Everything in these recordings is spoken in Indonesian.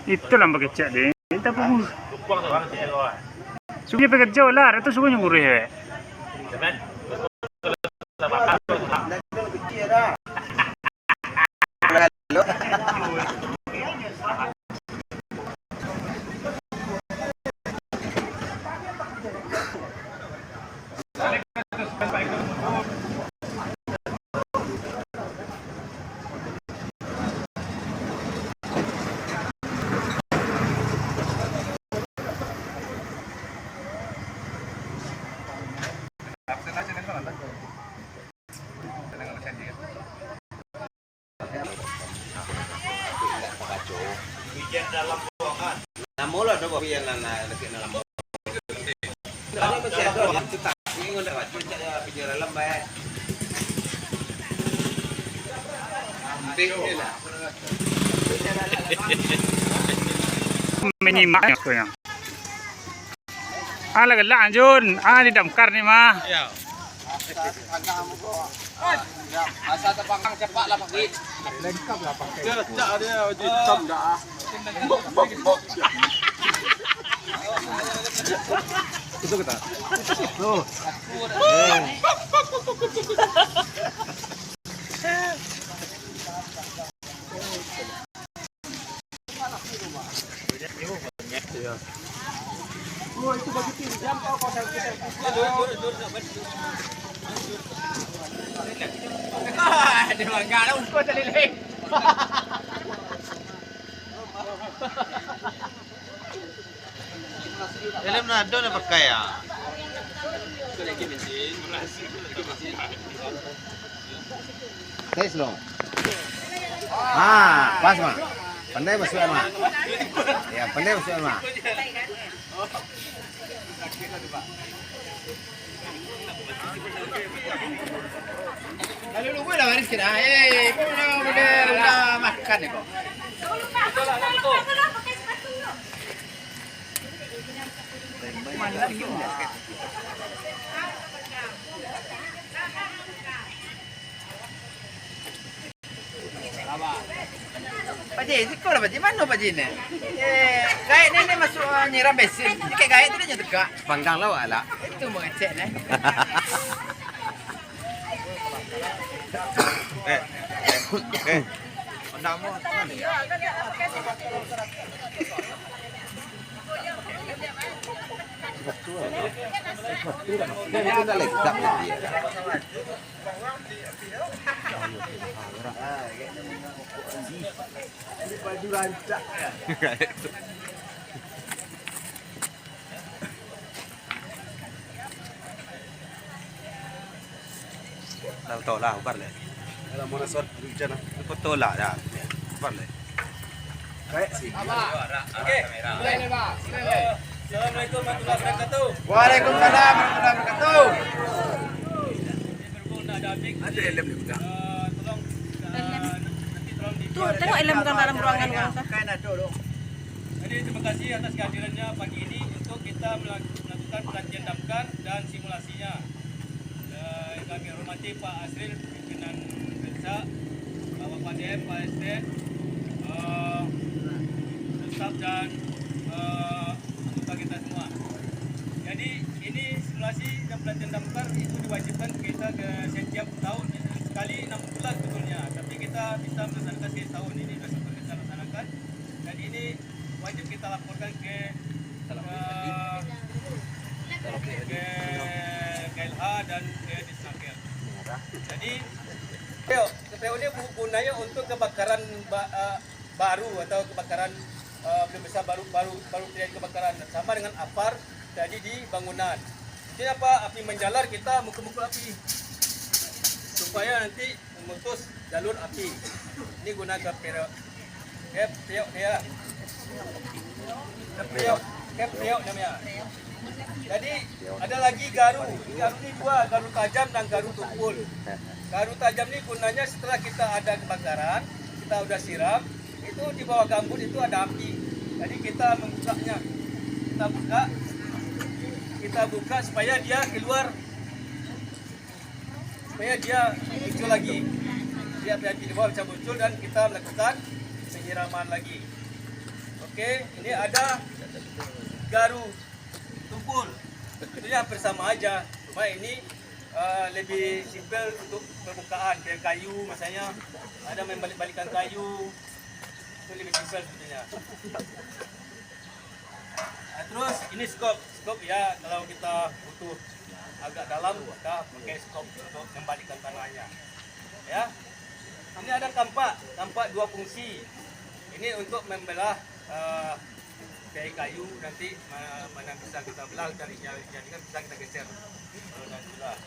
Itu lah bekerja deh. Tapi sudah bekerja lah, itu suka nyuruh ya. Dalam ruangan. Namun ada kopi yang lagi dalam. Ada masih ada orang kita ingin ada wajib pinjam dalam baik. Penting lah. Menyimak aku yang. Lagi lanjut, di damkar nih mah. Ya. Asal terpangkang cepat lah pakai. Lengkap lah pakai. Dia dia hitam dah. Itu kita. Tuh. Oh, itu bagi pinjam kau pasal kita. Dia bangga dah ukur tadi leh. Dalam nado nak pakai ya. Lagi bensin. Tes lo. Pas mah. Pandai masuk mah. Ya, pandai masuk mah. Lalu lu boleh baris kita. Udah makan ni kok. Pak Ji, sekolah Pak Ji, mana Pak Ji ni? Gaya ni masuk nyiram bensin. Ni kayak gaya tu dia tegak. Panggang lawak lah. Itu mengecek ni. Pandang mo. Itu dah legap dia. Baju rancak. Tahu tahu lah, ubar le. Kalau mau nasor hujan lah. Betul lah dah. Ubar le. Baik sih. Okey. Mulai ni Pak. Assalamualaikum warahmatullahi wabarakatuh. Waalaikumsalam warahmatullahi wabarakatuh. Ada helm ni bukan? Tolong Tuh, tengok helm bukan dalam ruangan orang. kan ada dong. Jadi terima kasih atas kehadirannya pagi ini untuk kita melakukan pelatihan damkar dan simulasinya. Kami hormati Pak Asril, pimpinan Desa, Bapak DM, Pak SD, staf dan anggota kita semua. Jadi ini simulasi dan pelatihan damkar itu diwajibkan kita ke setiap tahun sekali 6 bulan sebetulnya. Tapi kita bisa melaksanakan setahun ini sudah sempat kita laksanakan. Dan ini wajib kita laporkan ke KLH dan ke Disnaker. Jadi TPO ini gunanya untuk kebakaran baru atau kebakaran belum besar baru terjadi kebakaran sama dengan APAR jadi di bangunan. Jadi apa api menjalar kita mukul api supaya nanti memutus jalur api. Ini guna periuk dia. Periuk namanya. Jadi ada lagi garu. Garu ini dua, garu tajam dan garu tumpul. Garu tajam ini gunanya setelah kita ada kebakaran, kita udah siram, itu di bawah gambut itu ada api. Jadi kita membukanya. Kita buka supaya dia keluar. Supaya dia muncul lagi. Jadi api-api di bawah bisa muncul dan kita melakukan penyiraman lagi. Oke, ini ada garu tumpul. Itu hampir sama aja. Cuma ini lebih simpel untuk permukaan. Kayak kayu misalnya, ada membalik-balikan kayu. Itu lebih simpel sebetulnya. Nah, terus ini skop ya, kalau kita butuh agak dalam kita pakai skop untuk membalikkan tanahnya. Ya, ini ada kampak dua fungsi. Ini untuk membelah kayu nanti mana bisa kita belah dari jadikan bisa kita geser dan belah.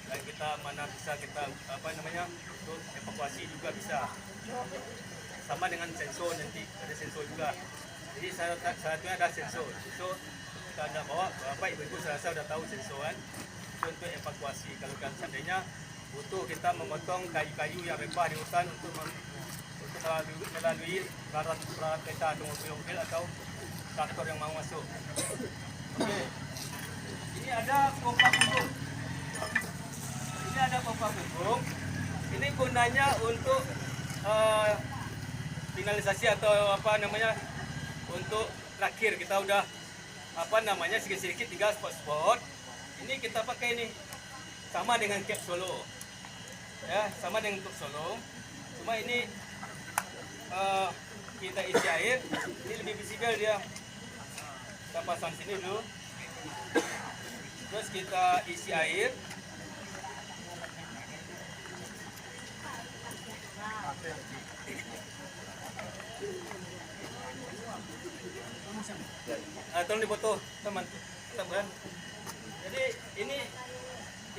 Dan kita mana bisa kita untuk evakuasi juga bisa. Sama dengan sensor nanti ada sensor juga. Jadi satunya ada sensor. Kita ada bawa Bapak Ibu saya rasa sudah tahu sensor kan. Itu untuk evakuasi kalau seandainya butuh kita memotong kayu-kayu yang rebah di hutan untuk melalui peralatan kereta atau mobil atau traktor yang mau masuk. Oke. Ini ada pompa punggung. Ini gunanya untuk finalisasi atau untuk terakhir kita udah sedikit-sedikit 3 spot. Ini kita pakai ini sama dengan cap solo. Ya, sama dengan cap solo. Cuma ini kita isi air, ini lebih visible dia. Kita pasang sini dulu. Terus kita isi air. Tolong dipoto teman. Jadi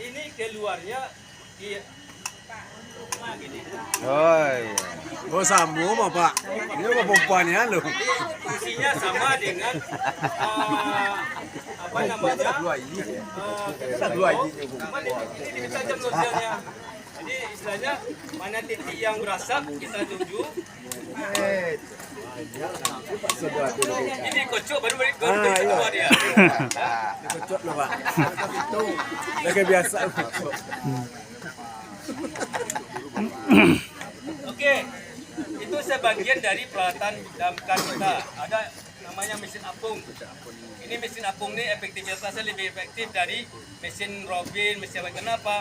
ini keluarnya di gini. Oh sambung apa Pak? Ini apa pompannya lo? Fungsinya sama dengan ini bisa jam nozzle-nya. Jadi istilahnya mana titik yang berasap kita tuju. Ini kocok baru keluar dia. Kocok lo Pak. Lagi biasa. Oke, itu sebagian dari peralatan damkar kita. Ada namanya mesin apung. Ini mesin apung ini efektivitasnya lebih efektif dari mesin robin, mesin apa? Kenapa?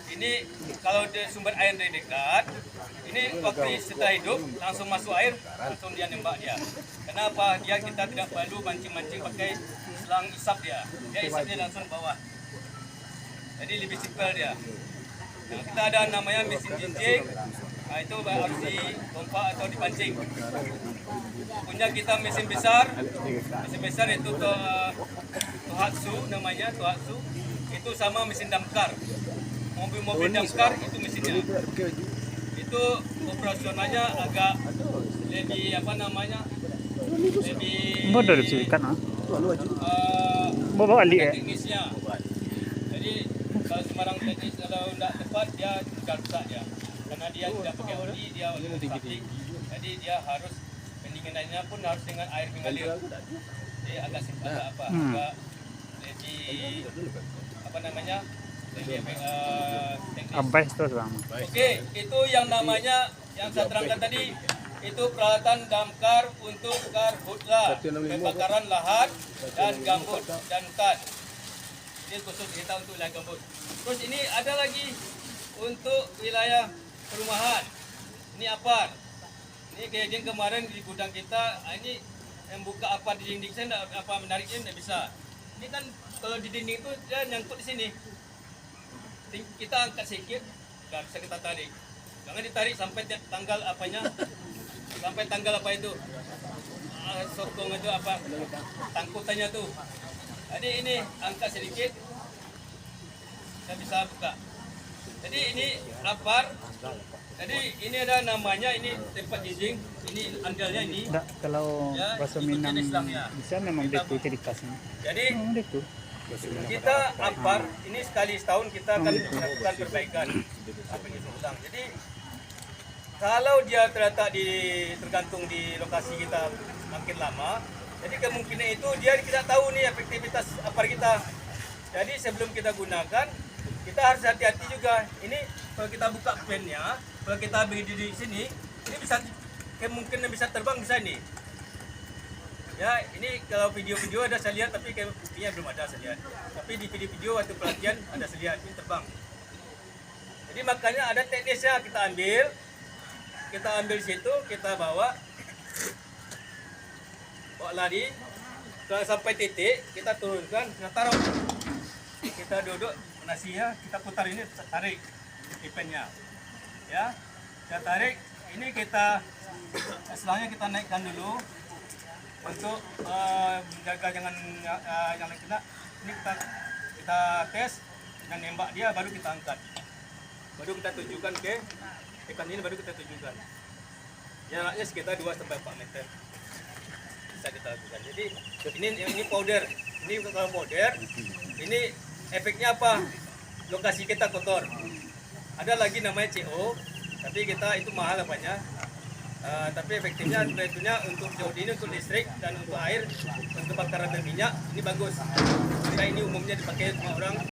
Ini kalau sumber air dari dekat, ini waktu setelah hidup langsung masuk air, langsung dia nembak dia. Kenapa? Kita tidak perlu mancing-mancing pakai selang isap dia. Dia isapnya langsung bawah. Jadi lebih simpel dia. Nah, kita ada namanya mesin jinjing. Nah, itu harus dipompa atau dipancing. Punya kita mesin besar. Mesin besar itu Tohatsu namanya, Tohatsu. Itu sama mesin damkar. Mobil-mobil damkar itu mesinnya. Itu operasionalnya agak lebih lebih Bodoh dipsikan bawa alik teknisnya. Jadi kalau sembarang teknis kalau tidak tepat dia rusak dia. Karena dia tidak pakai oli, dia oli samping. Jadi dia harus pendinginannya pun harus dengan air mengalir. Jadi agak agak lebih Abis terus bang. Oke, itu yang namanya yang saya terangkan tadi itu peralatan damkar untuk karhutla, kebakaran lahan dan gambut dan hutan. Ini khusus kita untuk wilayah gambut. Terus ini ada lagi untuk wilayah perumahan. Ini apar. Ini kejadian kemarin di gudang kita, ini yang buka apar di dinding saya apa menariknya tidak bisa. Ini kan kalau di dinding itu dia nyangkut di sini. Kita angkat sedikit, nggak bisa kita tarik. Jangan ditarik sampai tanggal apanya, sampai tanggal apa itu, sokong itu apa, tangkutannya tuh. Jadi ini angkat sedikit, kita bisa buka. Jadi ini apar. Jadi ini ada namanya, ini tempat jinjing, ini andalnya ini. Tak, kalau Ya, bahasa ikutin Minang Islamnya. bisa memang itu ceritanya. Jadi Itu. kita apar ini sekali setahun kita akan melakukan perbaikan pengisian ulang. Jadi kalau dia terletak tergantung di lokasi kita makin lama, jadi kemungkinan itu dia tidak tahu nih efektivitas apar kita. Jadi sebelum kita gunakan, kita harus hati-hati juga. Ini kalau kita buka pennya Kalau kita berdiri di sini, ini bisa kemungkinan bisa terbang bisa ini. Ya, ini kalau video-video ada saya lihat, tapi kayak buktinya belum ada saya lihat. Tapi di video-video waktu pelatihan ada saya lihat ini terbang. Jadi makanya ada teknisnya kita ambil situ, kita bawa lari, kalau sampai titik kita turunkan, kita taruh, kita duduk nasinya, kita putar ini, tarik ipennya, ya, kita tarik, ini kita selangnya kita naikkan dulu untuk menjaga jangan yang kena. Ini kita tes dan nembak dia, baru kita angkat, baru kita tunjukkan ke ikan ini, baru kita tunjukkan. Jaraknya sekitar 2-4 meter. Bisa kita lakukan. Jadi ini powder. Ini kalau powder, ini efeknya apa? Lokasi kita kotor. Ada lagi namanya CO, tapi kita itu mahal apanya. Tapi efektifnya tentunya untuk COD ini untuk listrik dan untuk air, untuk bakaran dan minyak ini bagus. Karena ini umumnya dipakai semua orang